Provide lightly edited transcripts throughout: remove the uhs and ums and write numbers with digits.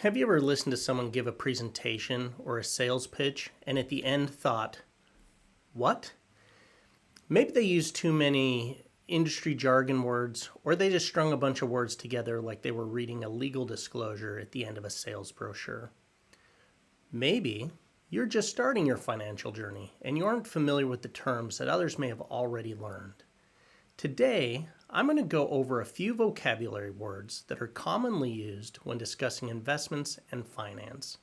Have you ever listened to someone give a presentation or a sales pitch and at the end thought, what? Maybe they used too many industry jargon words, or they just strung a bunch of words together like they were reading a legal disclosure at the end of a sales brochure. Maybe you're just starting your financial journey and you aren't familiar with the terms that others may have already learned. Today, I'm going to go over a few vocabulary words that are commonly used when discussing investments and finance.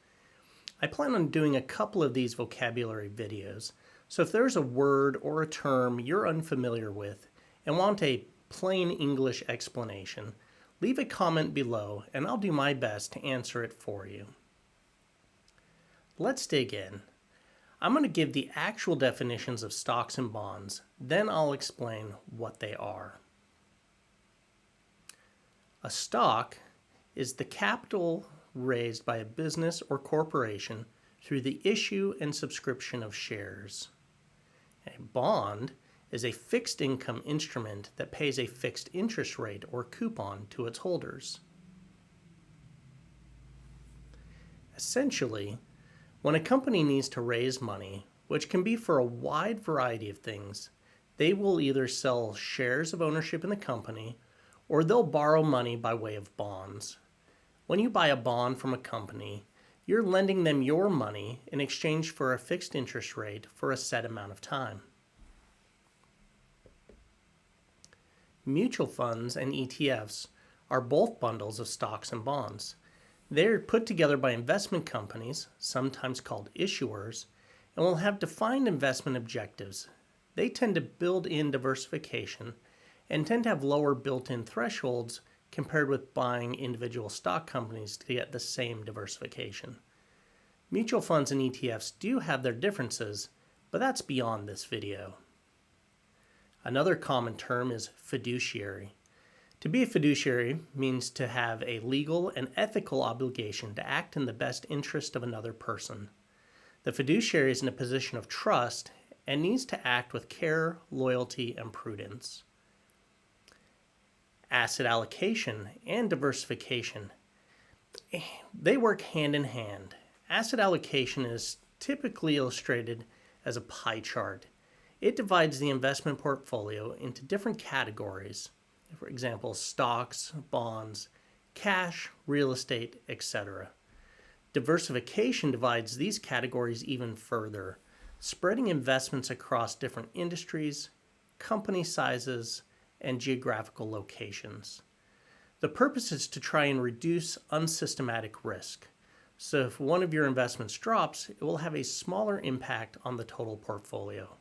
I plan on doing a couple of these vocabulary videos, so if there's a word or a term you're unfamiliar with and want a plain English explanation, leave a comment below and I'll do my best to answer it for you. Let's dig in. I'm going to give the actual definitions of stocks and bonds, then I'll explain what they are. A stock is the capital raised by a business or corporation through the issue and subscription of shares. A bond is a fixed income instrument that pays a fixed interest rate or coupon to its holders. Essentially, when a company needs to raise money, which can be for a wide variety of things, they will either sell shares of ownership in the company or they'll borrow money by way of bonds. When you buy a bond from a company, you're lending them your money in exchange for a fixed interest rate for a set amount of time. Mutual funds and ETFs are both bundles of stocks and bonds. They're put together by investment companies, sometimes called issuers, and will have defined investment objectives. They tend to build in diversification and tend to have lower built-in thresholds compared with buying individual stock companies to get the same diversification. Mutual funds and ETFs do have their differences, but that's beyond this video. Another common term is fiduciary. To be a fiduciary means to have a legal and ethical obligation to act in the best interest of another person. The fiduciary is in a position of trust and needs to act with care, loyalty, and prudence. Asset allocation and diversification, they work hand in hand. Asset allocation is typically illustrated as a pie chart. It divides the investment portfolio into different categories. For example, stocks, bonds, cash, real estate, etc. Diversification divides these categories even further, spreading investments across different industries, company sizes, and geographical locations. The purpose is to try and reduce unsystematic risk. So if one of your investments drops, it will have a smaller impact on the total portfolio.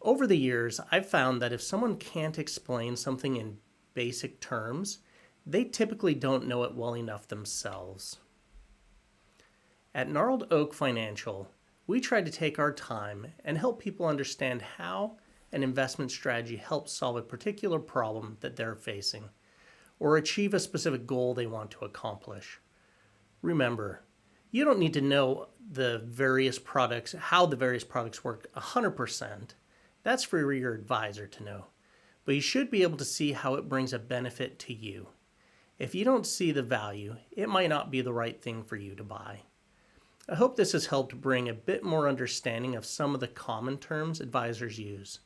Over the years, I've found that if someone can't explain something in basic terms, they typically don't know it well enough themselves. At Gnarled Oak Financial, we try to take our time and help people understand how an investment strategy helps solve a particular problem that they're facing or achieve a specific goal they want to accomplish. Remember, you don't need to know how the various products work 100%. That's for your advisor to know. But you should be able to see how it brings a benefit to you. If you don't see the value, it might not be the right thing for you to buy. I hope this has helped bring a bit more understanding of some of the common terms advisors use.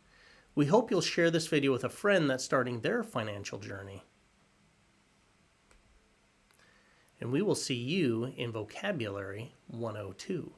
We hope you'll share this video with a friend that's starting their financial journey. And we will see you in Vocabulary 102.